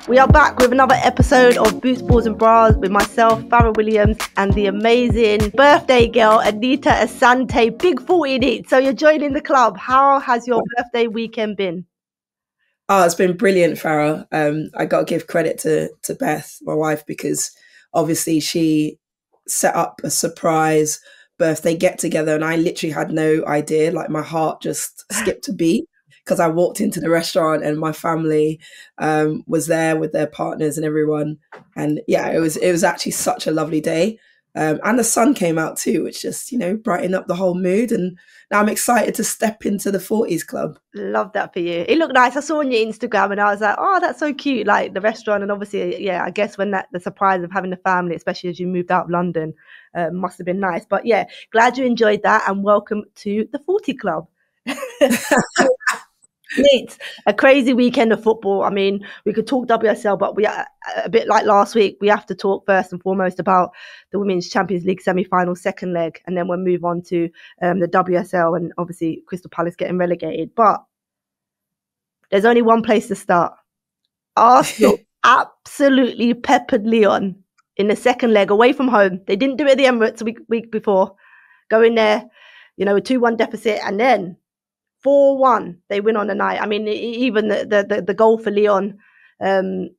We are back with another episode of Boots, Balls and Bras with myself, Fara Williams, and the amazing birthday girl, Anita Asante. Big 40 Anita. So you're joining the club. How has your birthday weekend been? Oh, it's been brilliant, Farah. I got to give credit to Beth, my wife, because obviously she set up a surprise birthday get together and I literally had no idea. Like my heart just skipped a beat because I walked into the restaurant and my family was there with their partners and everyone. And yeah, it was actually such a lovely day. And the sun came out too, which just, brightened up the whole mood. And now I'm excited to step into the 40s club. Love that for you. It looked nice. I saw on your Instagram and I was like, oh, that's so cute. Like the restaurant. And obviously, yeah, I guess when the surprise of having a family, especially as you moved out of London, must have been nice. But yeah, glad you enjoyed that and welcome to the 40 club. It's a crazy weekend of football. I mean, we could talk WSL, but we are a bit like last week. We have to talk first and foremost about the Women's Champions League semi-final second leg, and then we'll move on to the WSL and obviously Crystal Palace getting relegated. But there's only one place to start. Arsenal absolutely peppered Lyon in the second leg away from home. They didn't do it at the Emirates a week before. Go in there, a 2-1 deficit, and then 4-1 they win on the night. I mean, even the goal for Lyon, come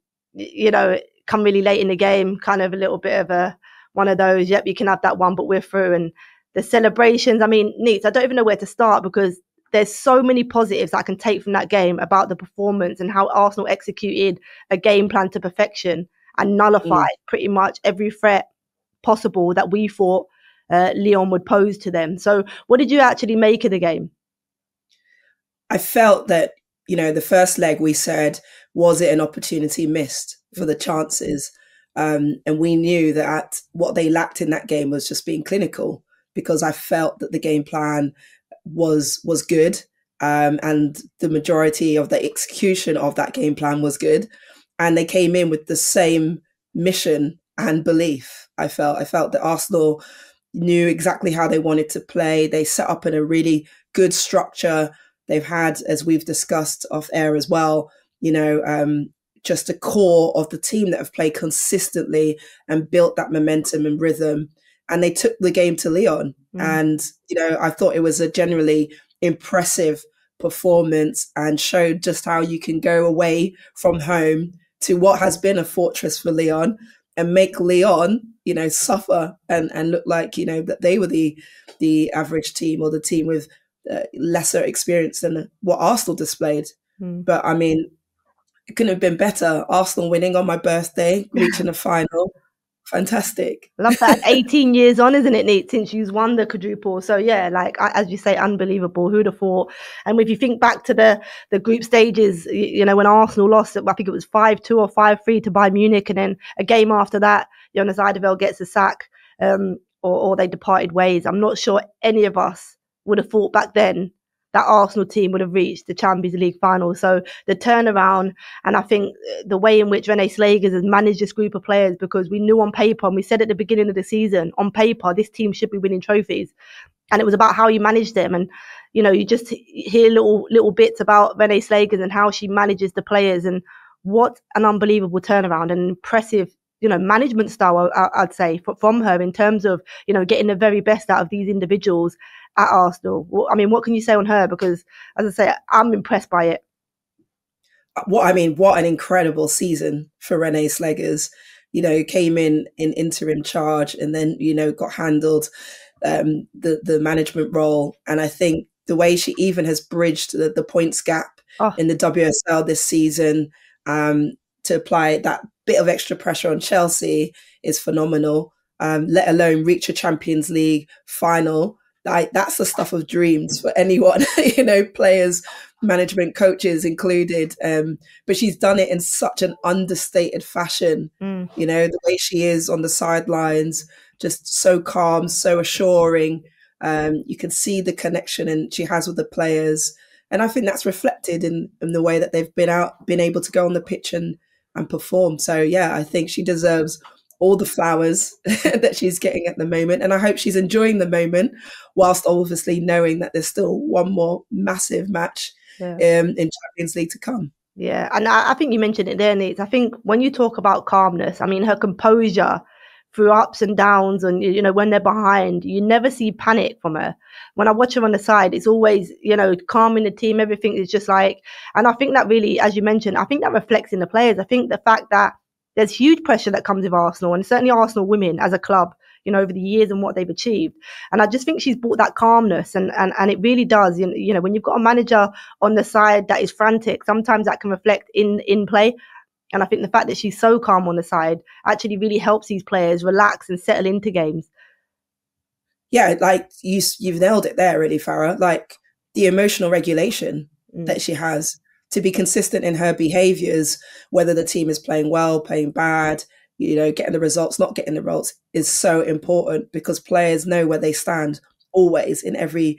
really late in the game, kind of a little bit of one of those, yep, you can have that one, but we're through. And the celebrations, I mean, Neats, I don't even know where to start because there's so many positives I can take from that game about the performance and how Arsenal executed a game plan to perfection and nullified pretty much every threat possible that we thought Lyon would pose to them. So what did you actually make of the game? I felt that, the first leg we said, was it an opportunity missed for the chances? And we knew that what they lacked in that game was just being clinical, because I felt that the game plan was good. And the majority of the execution of that game plan was good. And they came in with the same mission and belief. I felt that Arsenal knew exactly how they wanted to play. They set up in a really good structure. They've had, as we've discussed off air as well, just a core of the team that have played consistently and built that momentum and rhythm. And they took the game to Lyon. And, I thought it was a generally impressive performance and showed just how you can go away from home to what has been a fortress for Lyon and make Lyon, suffer and look like, that they were the average team or the team with lesser experience than what Arsenal displayed. But I mean, it couldn't have been better. Arsenal winning on my birthday, reaching the final. Fantastic. Love that. 18 years on, isn't it, Nate, since you've won the quadruple? So yeah, like as you say, unbelievable. Who'd have thought? And if you think back to the group stages, when Arsenal lost, I think it was 5-2 or 5-3 to Bayern Munich, and then a game after that, Jonas Eideveld gets a sack, or they departed ways. I'm not sure any of us would have thought back then that Arsenal team would have reached the Champions League final. So the turnaround, and I think the way in which Renee Slagers has managed this group of players, because we knew on paper, and we said at the beginning of the season, on paper, this team should be winning trophies. And it was about how you manage them. And, you just hear little bits about Renee Slagers and how she manages the players, and what an unbelievable turnaround and impressive management style, I'd say, from her in terms of, getting the very best out of these individuals at Arsenal. I mean, what can you say on her? Because, as I say, I'm impressed by it. What an incredible season for Renee Slagers. Came in interim charge and then, got handled the management role. And I think the way she even has bridged the points gap in the WSL this season to apply that bit of extra pressure on Chelsea is phenomenal, let alone reach a Champions League final. That's the stuff of dreams for anyone, players, management, coaches included. But she's done it in such an understated fashion. The way she is on the sidelines, just so calm, so assuring. You can see the connection and she has with the players. And I think that's reflected in the way that they've been able to go on the pitch and perform. So yeah, I think she deserves all the flowers that she's getting at the moment. And I hope she's enjoying the moment whilst obviously knowing that there's still one more massive match in Champions League to come. Yeah, and I think you mentioned it there, Nate. I think when you talk about calmness, I mean, her composure through ups and downs and, when they're behind, you never see panic from her. When I watch her on the side, it's always, calming the team. Everything is just like, and I think that really, as you mentioned, I think that reflects in the players. I think the fact that there's huge pressure that comes with Arsenal, and certainly Arsenal women as a club, over the years and what they've achieved. And I just think she's brought that calmness, and it really does. When you've got a manager on the side that is frantic, sometimes that can reflect in play. And I think the fact that she's so calm on the side actually really helps these players relax and settle into games. Yeah, like you've nailed it there, really, Farah. Like the emotional regulation that she has to be consistent in her behaviors, whether the team is playing well, playing bad, getting the results, not getting the results, is so important, because players know where they stand always in every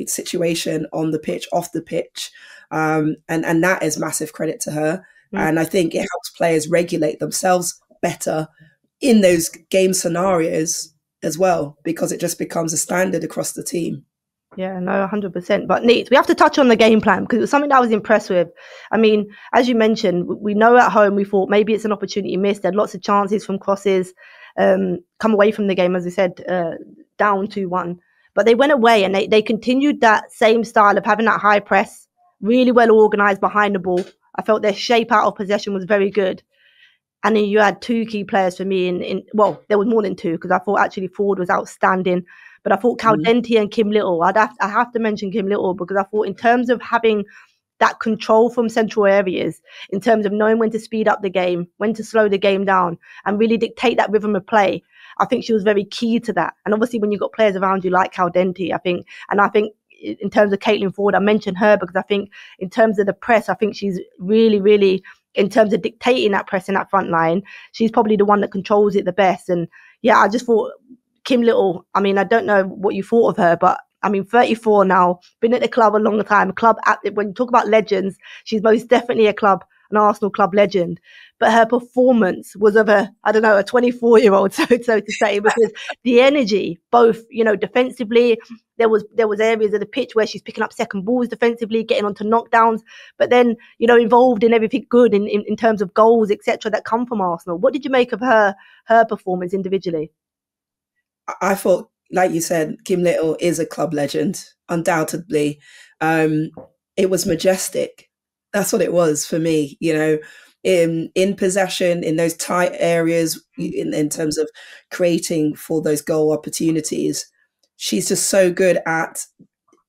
situation, on the pitch, off the pitch. And that is massive credit to her. And I think it helps players regulate themselves better in those game scenarios as well, because it just becomes a standard across the team. Yeah, no, 100%. But Neat, we have to touch on the game plan, because it was something that I was impressed with. I mean, as you mentioned, we know at home we thought maybe it's an opportunity missed. They had lots of chances from crosses, come away from the game, as I said, down 2-1. But they went away and they continued that same style of having that high press, really well organised behind the ball. I felt their shape out of possession was very good. And then you had two key players for me well, there was more than two, because I thought actually Ford was outstanding. But I thought Caldenti and Kim Little, I have to mention Kim Little, because I thought in terms of having that control from central areas, in terms of knowing when to speed up the game, when to slow the game down, and really dictate that rhythm of play, I think she was very key to that. And obviously when you've got players around you like Caldenti, I think in terms of Caitlin Ford, I mentioned her because I think in terms of the press, I think she's really, really, in terms of dictating that press in that front line, she's probably the one that controls it the best. And yeah, I just thought Kim Little, I mean, I don't know what you thought of her, but I mean, 34 now, been at the club a long time. When you talk about legends, she's most definitely an Arsenal club legend. But her performance was of a 24-year-old, so to say, because the energy, both, defensively, there was areas of the pitch where she's picking up second balls defensively, getting onto knockdowns, but then, involved in everything good in terms of goals, etc., that come from Arsenal. What did you make of her performance individually? I thought, like you said, Kim Little is a club legend, undoubtedly. It was majestic. That's what it was for me, in possession, in those tight areas, in terms of creating for those goal opportunities. She's just so good at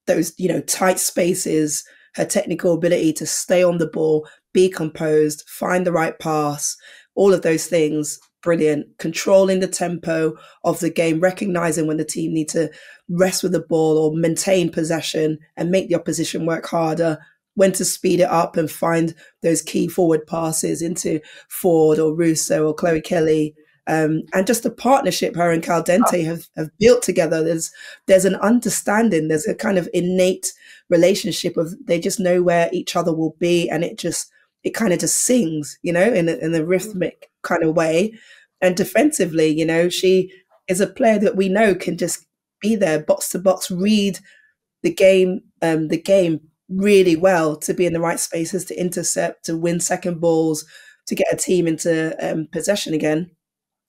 those, tight spaces, her technical ability to stay on the ball, be composed, find the right pass, all of those things. Brilliant. Controlling the tempo of the game, recognizing when the team need to rest with the ball or maintain possession and make the opposition work harder, when to speed it up and find those key forward passes into Ford or Russo or Chloe Kelly. And just the partnership her and Caldenti have built together. There's an understanding, there's a kind of innate relationship of they just know where each other will be, and it kind of just sings, in a rhythmic kind of way. And defensively, she is a player that we know can just be there, box to box, read the game really well, to be in the right spaces, to intercept, to win second balls, to get a team into possession again.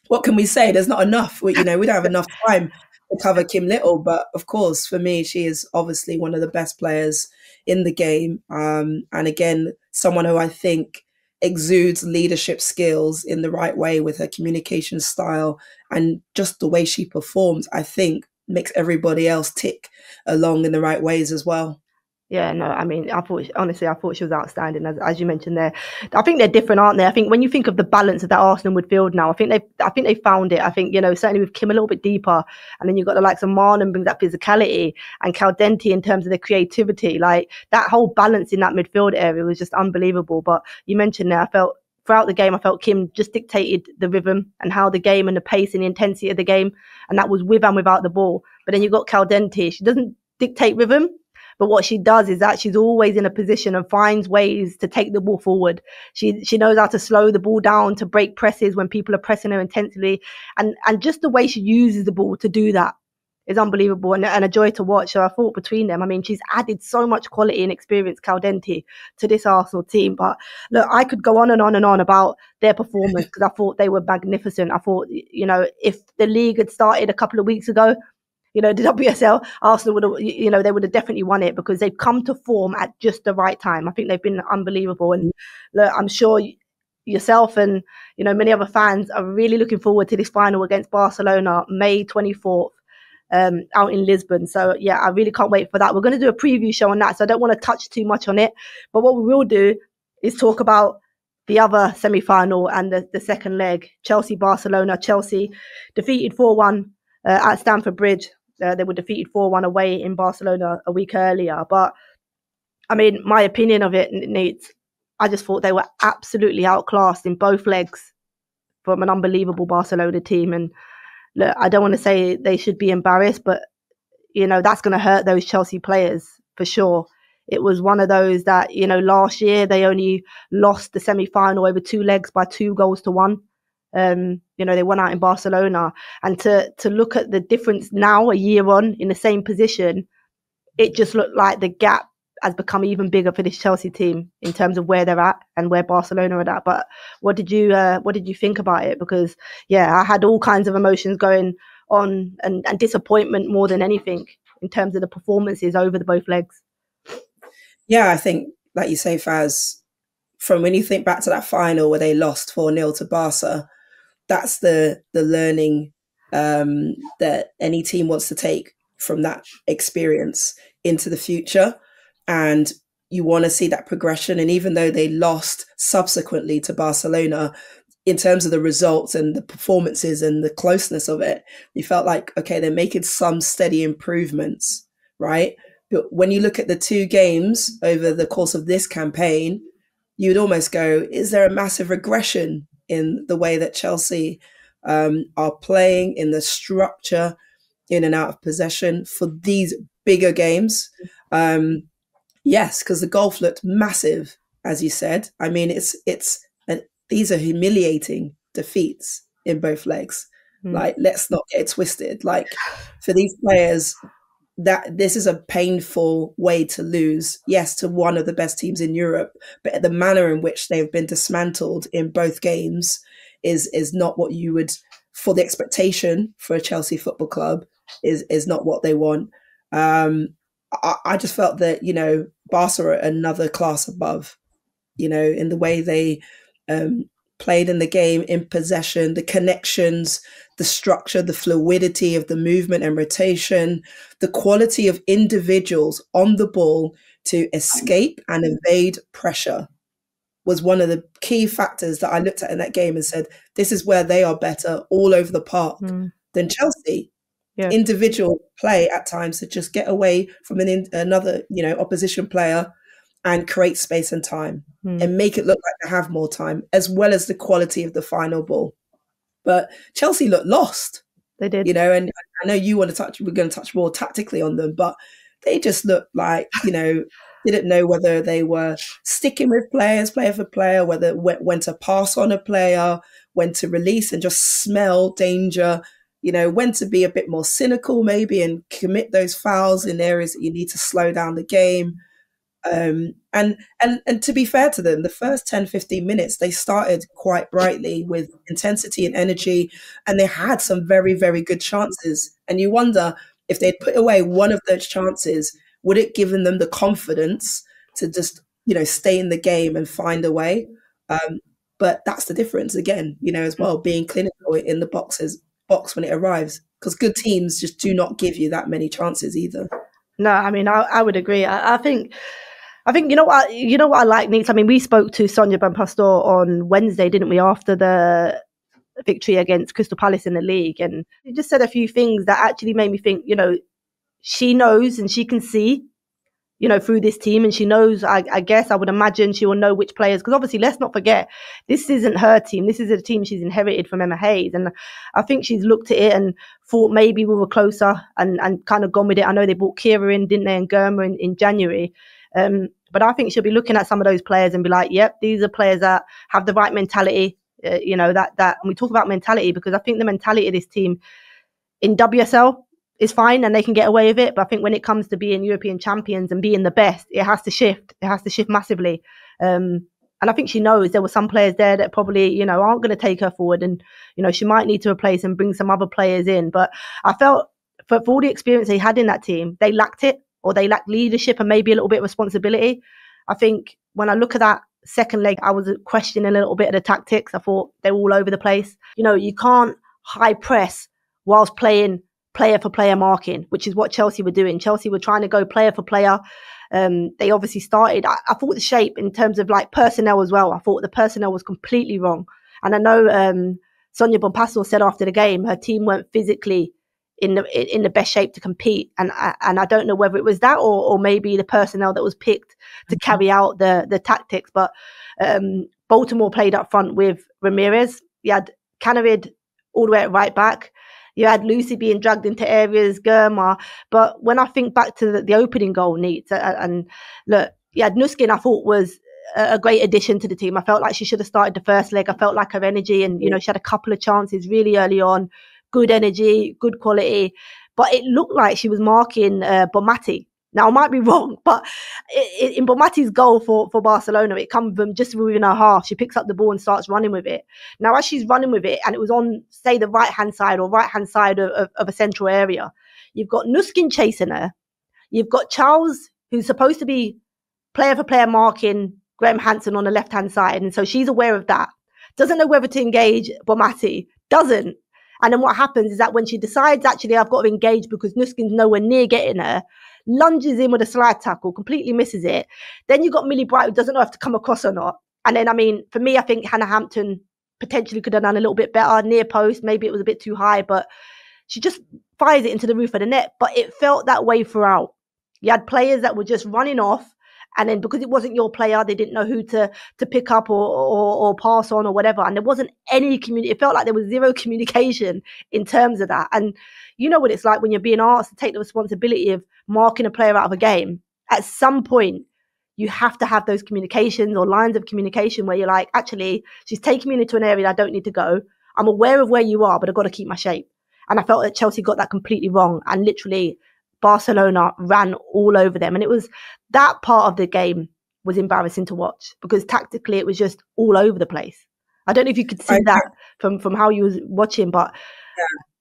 What can we say? There's not enough. We don't have enough time to cover Kim Little, but of course, for me, she is obviously one of the best players in the game. And again, someone who I think exudes leadership skills in the right way with her communication style, and just the way she performs, I think makes everybody else tick along in the right ways as well. Yeah, no, I mean, I thought she was outstanding, as you mentioned there. I think they're different, aren't they? I think when you think of the balance of that Arsenal midfield now, I think they found it. I think, certainly with Kim a little bit deeper, and then you've got the likes of Marlon brings that physicality, and Caldenti in terms of the creativity. Like that whole balance in that midfield area was just unbelievable. But you mentioned there, I felt throughout the game, I felt Kim just dictated the rhythm and how the game and the pace and the intensity of the game, and that was with and without the ball. But then you've got Caldenti. She doesn't dictate rhythm, but what she does is that she's always in a position and finds ways to take the ball forward. She knows how to slow the ball down, to break presses when people are pressing her intensely, and just the way she uses the ball to do that. is unbelievable and a joy to watch. So I thought between them, I mean, she's added so much quality and experience, Caldenti, to this Arsenal team. But look, I could go on and on and on about their performance because I thought they were magnificent. I thought, you know, if the league had started a couple of weeks ago, you know, the WSL, Arsenal would have, you know, they would have definitely won it because they've come to form at just the right time. I think they've been unbelievable. And look, I'm sure yourself and, you know, many other fans are really looking forward to this final against Barcelona, May 24th. Out in Lisbon. So yeah, I really can't wait for that. We're going to do a preview show on that, so I don't want to touch too much on it. But what we will do is talk about the other semi-final and the second leg, Chelsea-Barcelona. Chelsea defeated 4-1 at Stamford Bridge. They were defeated 4-1 away in Barcelona a week earlier. But I mean, my opinion of it, Nate, I just thought they were absolutely outclassed in both legs from an unbelievable Barcelona team. And look, I don't want to say they should be embarrassed, but, you know, that's going to hurt those Chelsea players for sure. It was one of those that, you know, last year they only lost the semi-final over 2 legs by 2-1. You know, they won out in Barcelona. And to look at the difference now, a year on, in the same position, it just looked like the gap has become even bigger for this Chelsea team in terms of where they're at and where Barcelona are at. But what did you think about it? Because yeah, I had all kinds of emotions going on and disappointment more than anything in terms of the performances over the both legs. Yeah, I think, like you say, Faz, from when you think back to that final where they lost 4-0 to Barca, that's the learning that any team wants to take from that experience into the future. And you want to see that progression. And even though they lost subsequently to Barcelona, in terms of the results and the performances and the closeness of it, you felt like, okay, they're making some steady improvements, right? But when you look at the 2 games over the course of this campaign, you'd almost go, is there a massive regression in the way that Chelsea are playing, in the structure, in and out of possession for these bigger games? Yes, because the gulf looked massive, as you said. I mean, these are humiliating defeats in both legs. Like, let's not get it twisted. Like, for these players, that this is a painful way to lose, yes, to one of the best teams in Europe, but the manner in which they've been dismantled in both games is not what you would, for the expectation for a Chelsea football club, is not what they want. I just felt that, you know, Barca are another class above, you know, in the way they played in the game, in possession, the connections, the structure, the fluidity of the movement and rotation, the quality of individuals on the ball to escape and evade pressure was one of the key factors that I looked at in that game and said, this is where they are better all over the park than Chelsea. Yeah. Individual play at times to just get away from another, you know, opposition player and create space and time and make it look like they have more time, as well as the quality of the final ball. But Chelsea looked lost. They did, you know, and I know we're going to touch more tactically on them, but they just looked like, you know, didn't know whether they were sticking with players, player for player, whether when to pass on a player, when to release and just smell danger, you know, when to be a bit more cynical maybe and commit those fouls in areas that you need to slow down the game. And to be fair to them, the first 10, 15 minutes, they started quite brightly with intensity and energy, and they had some very, very good chances. And you wonder if they'd put away one of those chances, would it given them the confidence to just, you know, stay in the game and find a way? But that's the difference again, you know, as well, being clinical in the box when it arrives, because good teams just do not give you that many chances either. No, I mean, I would agree. I think you know what I like, Nate. I mean, we spoke to Sonia Bonpastor on Wednesday, didn't we, after the victory against Crystal Palace in the league, and she just said a few things that actually made me think, you know, she knows and she can see, you know, through this team, and she knows, I guess I would imagine she will know which players, because obviously let's not forget, this isn't her team, this is a team she's inherited from Emma Hayes, and I think she's looked at it and thought maybe we were closer and kind of gone with it. I know they brought Kira in, didn't they, and Germa in January, but I think she'll be looking at some of those players and be like, yep, these are players that have the right mentality, you know, that and we talk about mentality because I think the mentality of this team in WSL is fine and they can get away with it. But I think when it comes to being European champions and being the best, it has to shift. It has to shift massively. And I think she knows there were some players there that probably, you know, aren't going to take her forward. And, you know, she might need to replace and bring some other players in. But I felt for all the experience they had in that team, they lacked it, or they lacked leadership and maybe a little bit of responsibility. I think when I look at that second leg, I was questioning a little bit of the tactics. I thought they were all over the place. You know, you can't high press whilst playing player for player marking, which is what Chelsea were doing. Chelsea were trying to go player for player. They obviously started. I thought the shape in terms of like personnel as well. I thought the personnel was completely wrong. And I know Sonia Bompastor said after the game, her team weren't physically in the best shape to compete. And I don't know whether it was that or maybe the personnel that was picked to carry out the tactics. But Baltimore played up front with Ramirez. You had Canarid all the way at right back. You had Lucy being dragged into areas, Germa. But when I think back to the opening goal, Neat, and look, you had Nuskin, I thought was a great addition to the team. I felt like she should have started the first leg. I felt like her energy and, you know, she had a couple of chances really early on. Good energy, good quality. But it looked like she was marking Bonmati. Now, I might be wrong, but in Bonmati's goal for Barcelona, it comes from just within her half. She picks up the ball and starts running with it. Now, as she's running with it, and it was on, say, the right-hand side or right-hand side of a central area, you've got Nuskin chasing her. You've got Charles, who's supposed to be player-for-player marking Graham Hansen on the left-hand side. And so she's aware of that. Doesn't know whether to engage Bonmati. Doesn't. And then what happens is that when she decides, actually, I've got to engage because Nuskin's nowhere near getting her, lunges in with a slide tackle, completely misses it. Then you've got Millie Bright, who doesn't know if to come across or not. And then, I mean, for me, I think Hannah Hampton potentially could have done a little bit better near post. Maybe it was a bit too high, but she just fires it into the roof of the net. But it felt that way throughout. You had players that were just running off. And then because it wasn't your player, they didn't know who to pick up or pass on or whatever. And there wasn't any it felt like there was zero communication in terms of that. And you know what it's like when you're being asked to take the responsibility of marking a player out of a game. At some point, you have to have those communications or lines of communication where you're like, actually, she's taking me into an area I don't need to go. I'm aware of where you are, but I've got to keep my shape. And I felt that Chelsea got that completely wrong. And literally, Barcelona ran all over them. And it was that part of the game was embarrassing to watch because tactically it was just all over the place. I don't know if you could see that from how you was watching, but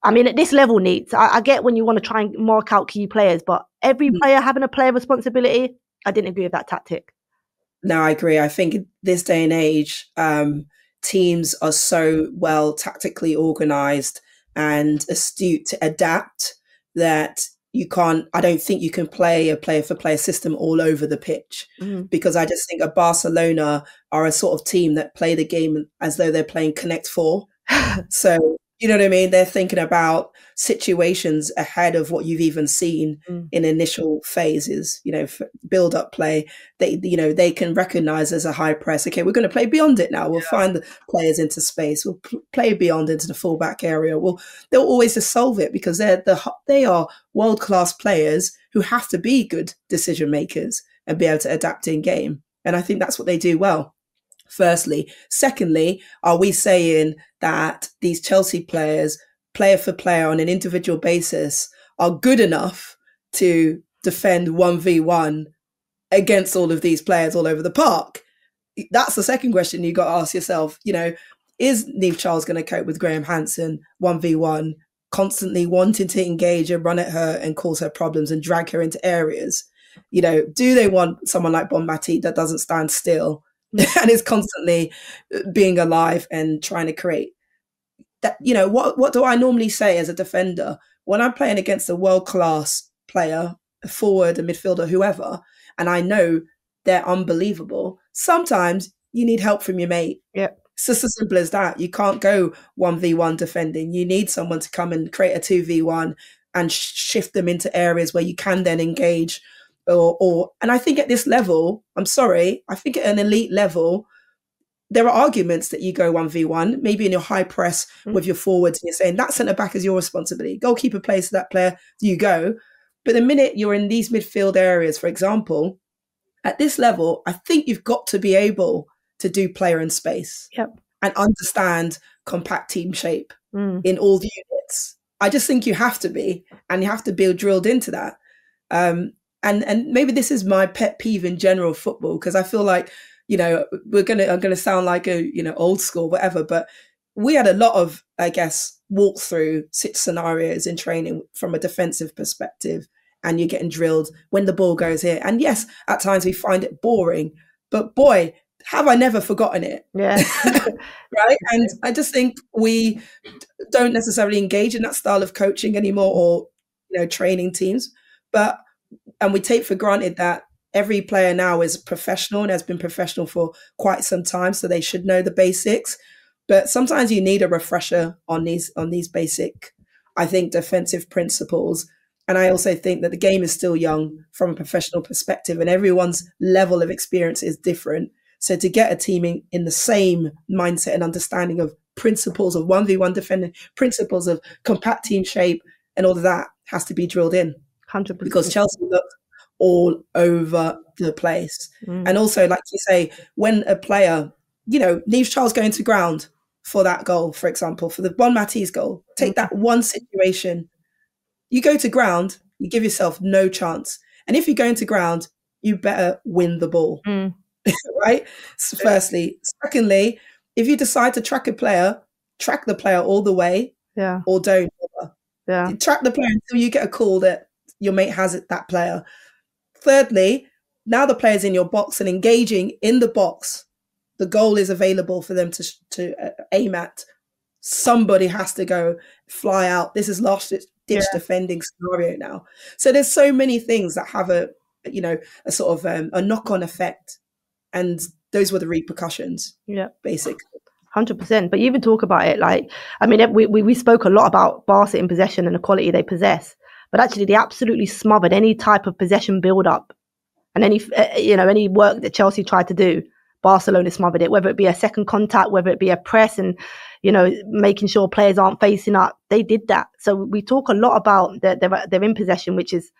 I mean, at this level, Neats, I get when you want to try and mark out key players, but every player having a player responsibility, I didn't agree with that tactic. No, I agree. I think in this day and age, teams are so well tactically organized and astute to adapt that I don't think you can play a player for player system all over the pitch because I just think Barcelona are a sort of team that play the game as though they're playing Connect Four. So, you know what I mean? They're thinking about situations ahead of what you've even seen in initial phases, you know, build up play. They can recognize as a high press. Okay, we're going to play beyond it now. We'll find the players into space. We'll play beyond into the fullback area. They'll always just solve it because they are world-class players who have to be good decision makers and be able to adapt in game. And I think that's what they do well. Firstly. Secondly, are we saying that these Chelsea players, player for player on an individual basis, are good enough to defend 1v1 against all of these players all over the park? That's the second question you got to ask yourself. You know, is Niamh Charles going to cope with Graham Hansen 1v1, constantly wanting to engage and run at her and cause her problems and drag her into areas? You know, do they want someone like Bonmati that doesn't stand still and is constantly being alive and trying to create? That, you know, what do I normally say as a defender when I'm playing against a world-class player, a forward, a midfielder, whoever, and I know they're unbelievable? Sometimes you need help from your mate. Yeah. It's just as simple as that. You can't go 1v1 defending. You need someone to come and create a 2v1 and shift them into areas where you can then engage. And I think at this level, I'm sorry, I think at an elite level, there are arguments that you go 1v1, maybe in your high press with your forwards, and you're saying that centre back is your responsibility. Goalkeeper plays to that player, you go. But the minute you're in these midfield areas, for example, at this level, I think you've got to be able to do player in space and understand compact team shape in all the units. I just think you have to be, and you have to be drilled into that. And maybe this is my pet peeve in general football, because I feel like, you know, I'm gonna sound like a, you know, old school, whatever, but we had a lot of, I guess, walk through scenarios in training from a defensive perspective, and you're getting drilled when the ball goes here. And yes, at times we find it boring, but boy, have I never forgotten it. Yeah. Right. And I just think we don't necessarily engage in that style of coaching anymore, or, you know, training teams. And we take for granted that every player now is professional and has been professional for quite some time, so they should know the basics. But sometimes you need a refresher on these basic, I think, defensive principles. And I also think that the game is still young from a professional perspective, and everyone's level of experience is different. So to get a team in the same mindset and understanding of principles of 1v1 defending, principles of compact team shape, and all of that has to be drilled in. 100%. Because Chelsea looked all over the place. And also, like you say, when a player, you know, leaves Charles going to ground for that goal, for example, for the Bon Mati's goal, take that one situation, you go to ground, you give yourself no chance. And if you're going to ground, you better win the ball, right? So firstly. Secondly, if you decide to track a player, track the player all the way, or don't. Track the player until you get a call that your mate has that player. Thirdly, now the player's in your box and engaging in the box, the goal is available for them to aim at. Somebody has to go fly out. This is last ditch defending scenario now. So there's so many things that have a sort of a knock-on effect, and those were the repercussions. Yeah, basically. 100%. But you even talk about it, like, I mean, we spoke a lot about Barca in possession and the quality they possess, but actually they absolutely smothered any type of possession build-up and any work that Chelsea tried to do. Barcelona smothered it, whether it be a second contact, whether it be a press, and, you know, making sure players aren't facing up. They did that. So we talk a lot about they're in possession, which is,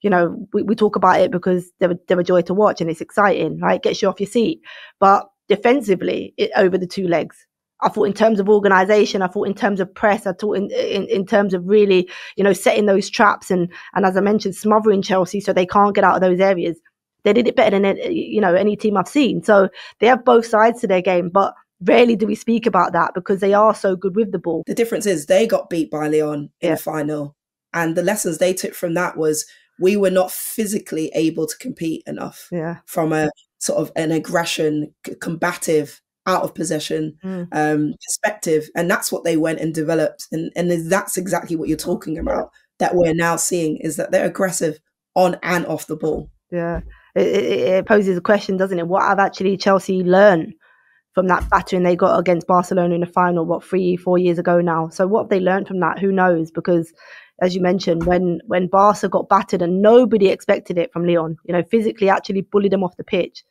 you know, we talk about it because they're a joy to watch and it's exciting, right? Gets you off your seat. But defensively, over the two legs, I thought in terms of organisation, I thought in terms of press, I thought in terms of really, you know, setting those traps and as I mentioned, smothering Chelsea so they can't get out of those areas. They did it better than, you know, any team I've seen. So they have both sides to their game, but rarely do we speak about that because they are so good with the ball. The difference is they got beat by Lyon in the final, and the lessons they took from that was we were not physically able to compete enough from a sort of an aggression, combative, out of possession perspective. And that's what they went and developed. And that's exactly what you're talking about, that we're now seeing, is that they're aggressive on and off the ball. Yeah. It poses a question, doesn't it? What have actually Chelsea learned from that battering they got against Barcelona in the final, 3-4 years ago now? So what have they learned from that? Who knows? Because as you mentioned, when Barca got battered and nobody expected it from Lyon, you know, physically actually bullied them off the pitch,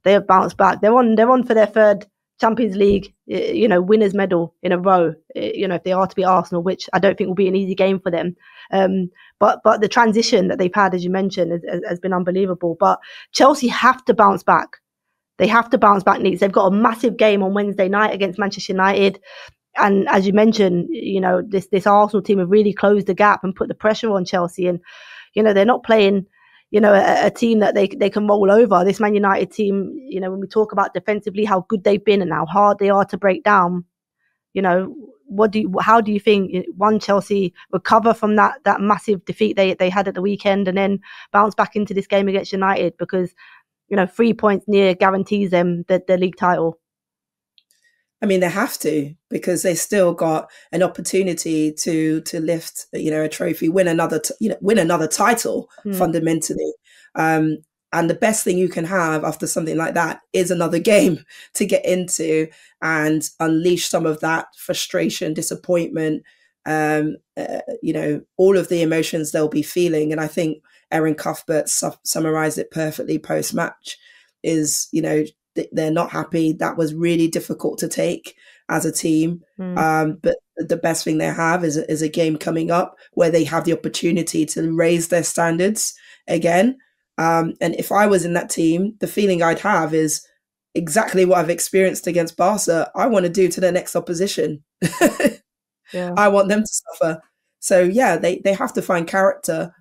they have bounced back. They're on for their third Champions League, you know, winners medal in a row, you know, if they are to be Arsenal, which I don't think will be an easy game for them. But the transition that they've had, as you mentioned, has been unbelievable. But Chelsea have to bounce back. They have to bounce back, Neats. They've got a massive game on Wednesday night against Manchester United. And as you mentioned, you know, this Arsenal team have really closed the gap and put the pressure on Chelsea. And, you know, they're not playing, you know, a team that they can roll over. This Man United team, you know, when we talk about defensively, how good they've been and how hard they are to break down, you know, how do you think Chelsea recover from that massive defeat they had at the weekend and then bounce back into this game against United? Because, you know, 3 points near guarantees them the league title. I mean, they have to, because they still got an opportunity to lift, you know, a trophy, win another title fundamentally. And the best thing you can have after something like that is another game to get into and unleash some of that frustration, disappointment, you know, all of the emotions they'll be feeling. And I think Erin Cuthbert summarized it perfectly post-match, is, you know, they're not happy. That was really difficult to take as a team. But the best thing they have is a game coming up where they have the opportunity to raise their standards again. And if I was in that team, the feeling I'd have is exactly what I've experienced against Barca. I want to do to the next opposition. I want them to suffer. So yeah, they have to find character,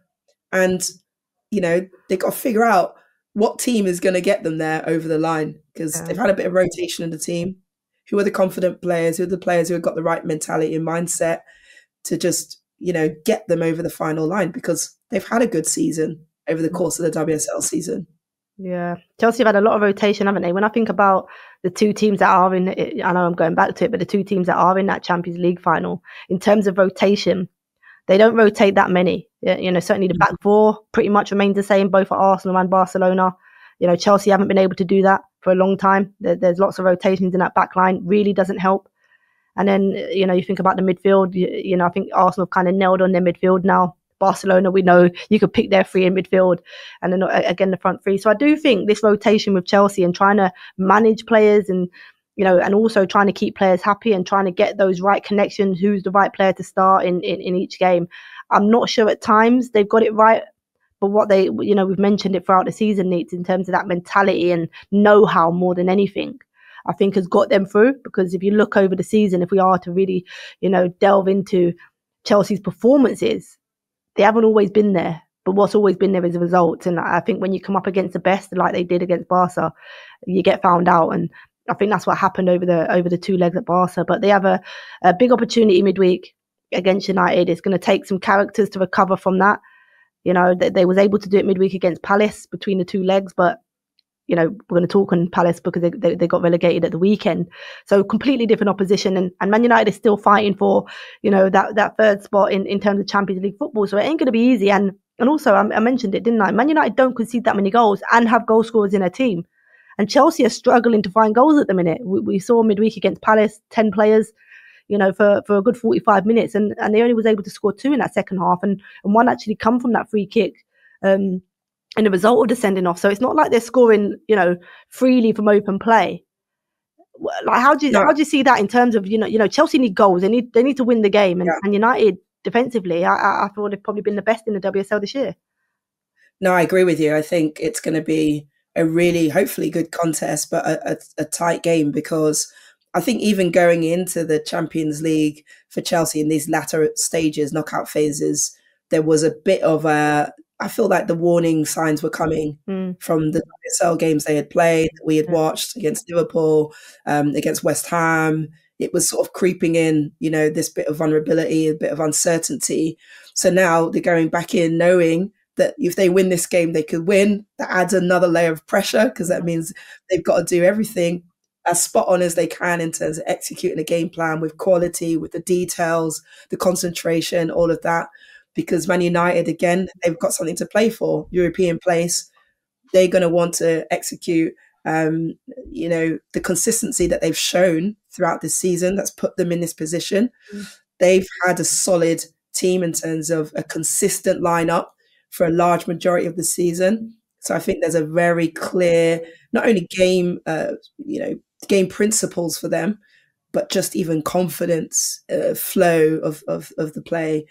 and they got to figure out what team is going to get them there over the line, because they've had a bit of rotation in the team. Who are the confident players? Who are the players who have got the right mentality and mindset to just get them over the final line, because they've had a good season over the course of the WSL season. Yeah, Chelsea have had a lot of rotation, haven't they? When I think about the two teams that are in it, I know I'm going back to it, but the two teams that are in that Champions League final, in terms of rotation, they don't rotate that many. Certainly the back four pretty much remains the same, both at Arsenal and Barcelona. Chelsea haven't been able to do that for a long time. There's lots of rotations in that back line, really doesn't help. And then, you think about the midfield, I think Arsenal have kind of nailed on their midfield now. Barcelona, we know you could pick their three in midfield, and then again the front three. So I do think this rotation with Chelsea and trying to manage players and and also trying to keep players happy and trying to get those right connections, who's the right player to start in each game. I'm not sure at times they've got it right, but what they we've mentioned it throughout the season, needs in terms of that mentality and know-how more than anything, I think has got them through. Because if you look over the season, if we are to really delve into Chelsea's performances, they haven't always been there, but what's always been there is the results. And I think when you come up against the best, like they did against Barca, you get found out. And I think that's what happened over the two legs at Barca. But they have a big opportunity midweek against United. It's going to take some characters to recover from that. They was able to do it midweek against Palace between the two legs, but we're going to talk on Palace because they got relegated at the weekend. So completely different opposition. And Man United is still fighting for, that third spot in terms of Champions League football. So it ain't going to be easy. And also, I mentioned it, didn't I? Man United don't concede that many goals and have goal scorers in their team. And Chelsea are struggling to find goals at the minute. We saw midweek against Palace, 10 players, for a good 45 minutes. And they only was able to score 2 in that second half. And one actually come from that free kick. And the result of the sending off. So it's not like they're scoring, freely from open play. Like how do you see that in terms of Chelsea need goals. They need to win the game, and United defensively, I thought they've probably been the best in the WSL this year. No, I agree with you. I think it's going to be a really hopefully good contest, but a tight game, because I think even going into the Champions League for Chelsea in these latter stages, knockout phases, there was a bit of I feel like the warning signs were coming from the WSL games they had played, we had watched against Liverpool, against West Ham. It was sort of creeping in, this bit of vulnerability, a bit of uncertainty. So now they're going back in knowing that if they win this game, they could win. That adds another layer of pressure, because that means they've got to do everything as spot on as they can in terms of executing a game plan with quality, with the details, the concentration, all of that. Because Man United, again, they've got something to play for, European place. They're going to want to execute, the consistency that they've shown throughout this season that's put them in this position. They've had a solid team in terms of a consistent lineup for a large majority of the season. So I think there's a very clear, not only game principles for them, but just even confidence, flow of the play.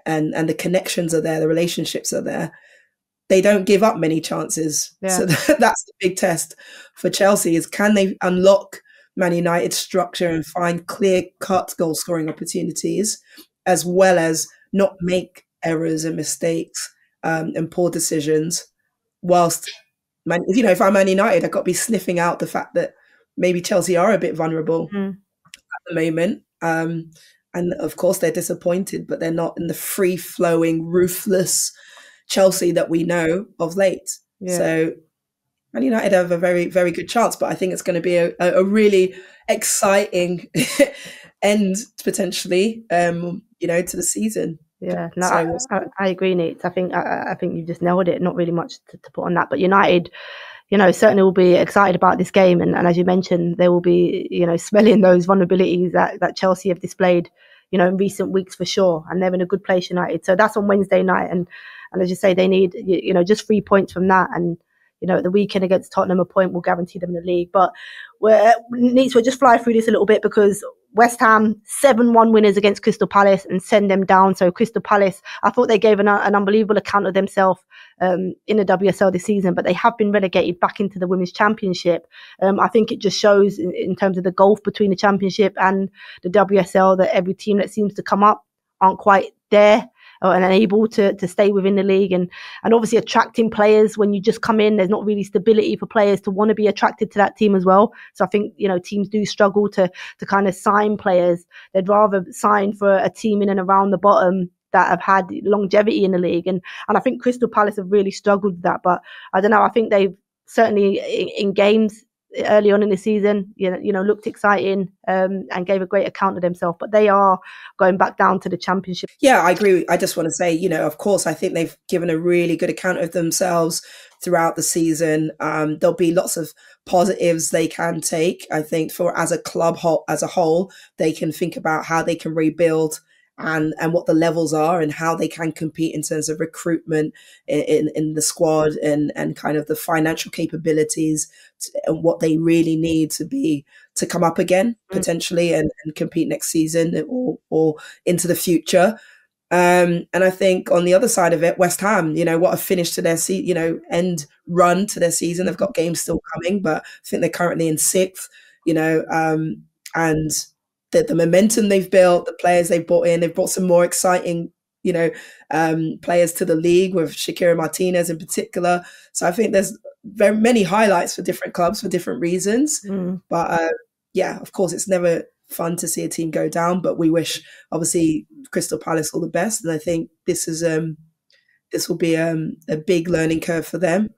And the connections are there, the relationships are there. They don't give up many chances. Yeah. So that's the big test for Chelsea, is can they unlock Man United's structure and find clear-cut goal-scoring opportunities, as well as not make errors and mistakes and poor decisions, whilst, if I'm Man United, I've got to be sniffing out the fact that maybe Chelsea are a bit vulnerable at the moment. And of course, they're disappointed, but they're not in the free-flowing, ruthless Chelsea that we know of late. Yeah. So Man United have a very, very good chance, but I think it's going to be a really exciting end, potentially, to the season. Yeah, no, I agree, Nate. I think you just nailed it. Not really much to put on that, but United, certainly will be excited about this game. And as you mentioned, they will be, smelling those vulnerabilities that Chelsea have displayed, in recent weeks for sure. And they're in a good place, United. So that's on Wednesday night. And as you say, they need, just 3 points from that. And, the weekend against Tottenham, a point will guarantee them the league. But we'll just fly through this a little bit, because West Ham 7-1 winners against Crystal Palace and send them down. So Crystal Palace, I thought they gave an unbelievable account of themselves in the WSL this season, but they have been relegated back into the Women's Championship. I think it just shows in terms of the gulf between the Championship and the WSL that every team that seems to come up aren't quite there and able to stay within the league, and obviously attracting players when you just come in. There's not really stability for players to want to be attracted to that team as well. So I think, you know, teams do struggle to kind of sign players. They'd rather sign for a team in and around the bottom that have had longevity in the league. And I think Crystal Palace have really struggled with that. But I don't know, I think they've certainly in games early on in the season, you know, looked exciting and gave a great account of themselves. But they are going back down to the Championship. Yeah, I agree. I just want to say, you know, of course, I think they've given a really good account of themselves throughout the season. There'll be lots of positives they can take. I think for as a club as a whole, they can think about how they can rebuild and what the levels are and how they can compete in terms of recruitment in the squad and kind of the financial capabilities and what they really need to come up again potentially and compete next season or into the future. And I think on the other side of it, West Ham, you know, what a finish to their end run to their season. They've got games still coming, but I think they're currently in 6th, you know, and the momentum they've built, the players they've brought in, they've brought some more exciting, you know, players to the league with Shakira Martinez in particular. So I think there's very many highlights for different clubs for different reasons. But yeah, of course, it's never fun to see a team go down, but we wish obviously Crystal Palace all the best. And I think this will be a big learning curve for them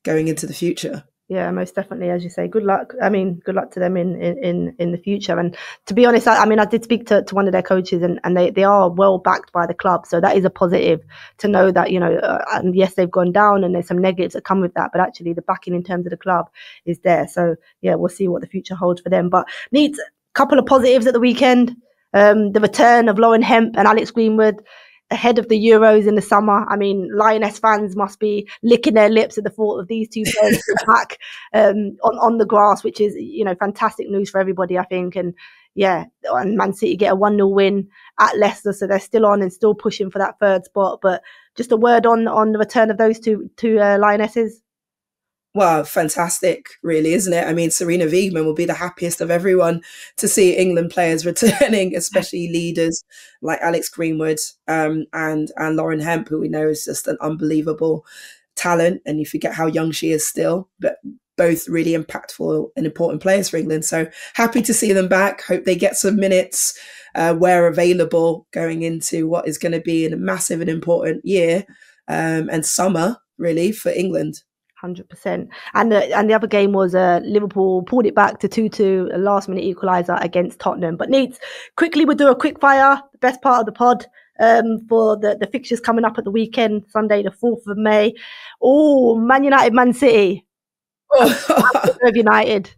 going into the future. Yeah, most definitely. As you say, good luck. I mean, good luck to them in the future. And to be honest, I did speak to one of their coaches, and they are well backed by the club. So that is a positive to know that, you know, and yes, they've gone down and there's some negatives that come with that, but actually the backing in terms of the club is there. So yeah, we'll see what the future holds for them. But needs a couple of positives at the weekend. The return of Lauren Hemp and Alex Greenwood ahead of the Euros in the summer. I mean, Lioness fans must be licking their lips at the thought of these two players back on the grass, which is, you know, fantastic news for everybody, I think. And yeah, and Man City get a 1-0 win at Leicester, so they're still on and still pushing for that 3rd spot. But just a word on the return of those two Lionesses. Well, fantastic, really, isn't it? I mean, Serena Wiegman will be the happiest of everyone to see England players returning, especially leaders like Alex Greenwood and Lauren Hemp, who we know is just an unbelievable talent. And you forget how young she is still, but both really impactful and important players for England. So happy to see them back. Hope they get some minutes where available going into what is going to be a massive and important year and summer, really, for England. 100%. And the other game was Liverpool pulled it back to 2-2, a last minute equaliser against Tottenham. But Neats, quickly we'll do a quick fire, the best part of the pod for the fixtures coming up at the weekend, Sunday the 4th of May. Oh, Man United, Man City. United.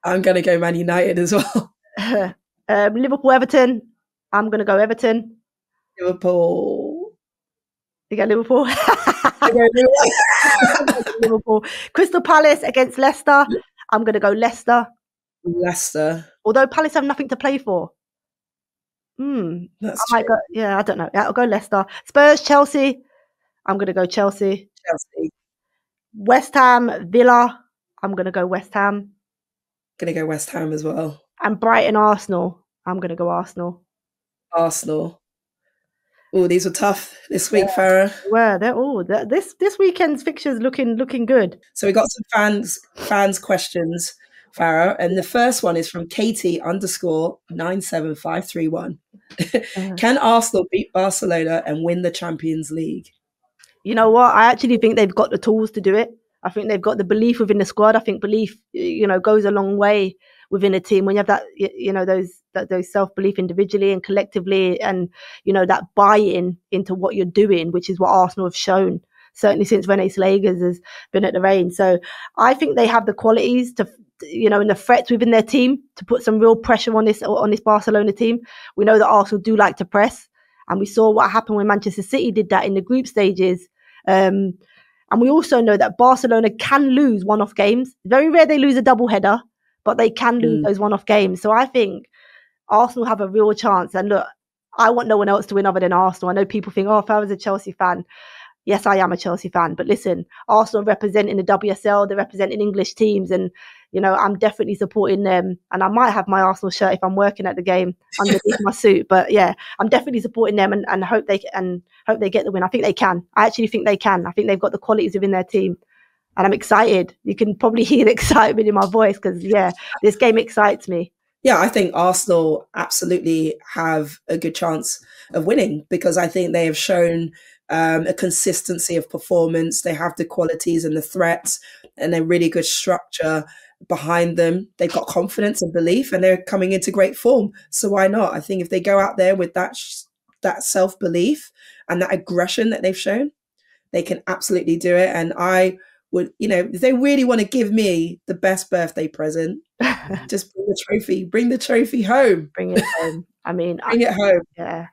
I'm going to go Man United as well. Liverpool, Everton. I'm going to go Everton. Liverpool. You got Liverpool? Liverpool. Crystal Palace against Leicester. I'm going to go Leicester. Leicester. Although Palace have nothing to play for. That's I might go, I don't know. I'll go Leicester. Spurs, Chelsea. I'm going to go Chelsea. West Ham, Villa. I'm going to go West Ham. Going to go West Ham as well. And Brighton, Arsenal. I'm going to go Arsenal. Arsenal. Oh, these were tough this week, Fara. Well, they're all this weekend's fixtures looking good. So we got some fans questions, Fara, and the first one is from Katie_97531. Can Arsenal beat Barcelona and win the Champions League? You know what? I actually think they've got the tools to do it. I think they've got the belief within the squad. I think belief, goes a long way within a team when you have that, those self-belief individually and collectively, and that buy-in into what you're doing, which is what Arsenal have shown certainly since Renee Slagers has been at the reins. So I think they have the qualities to, and the threats within their team to put some real pressure on this Barcelona team. We know that Arsenal do like to press, and we saw what happened when Manchester City did that in the group stages. And we also know that Barcelona can lose one-off games. Very rare they lose a double-header, but they can lose those one-off games. So I think Arsenal have a real chance. And look, I want no one else to win other than Arsenal. I know people think, if I was a Chelsea fan, yes, I am a Chelsea fan. But listen, Arsenal representing the WSL, they're representing English teams. And, you know, I'm definitely supporting them, and I might have my Arsenal shirt if I'm working at the game underneath my suit. But yeah, I'm definitely supporting them, and hope they get the win. I think they can. I actually think they can. I think they've got the qualities within their team, and I'm excited. You can probably hear the excitement in my voice because yeah, this game excites me. Yeah, I think Arsenal absolutely have a good chance of winning because I think they have shown a consistency of performance. They have the qualities and the threats and a really good structure behind them. They've got confidence and belief, and they're coming into great form. So why not? I think if they go out there with that self-belief and that aggression that they've shown, they can absolutely do it. And I would, you know, if they really want to give me the best birthday present, just bring the trophy. Bring the trophy home. Bring it home. I mean, bring it home. Yeah.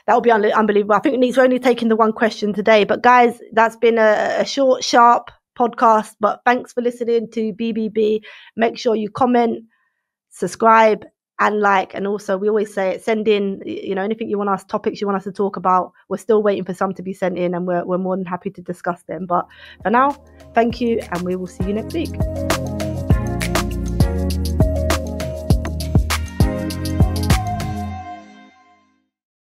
That would be unbelievable. I think Neat's only taking the one question today. But guys, that's been a short, sharp podcast. But thanks for listening to BBB. Make sure you comment, subscribe, and like. And also, we always say it, send in, you know, anything you want us, topics you want us to talk about. We're still waiting for some to be sent in, and we're more than happy to discuss them. But for now, thank you, and we will see you next week.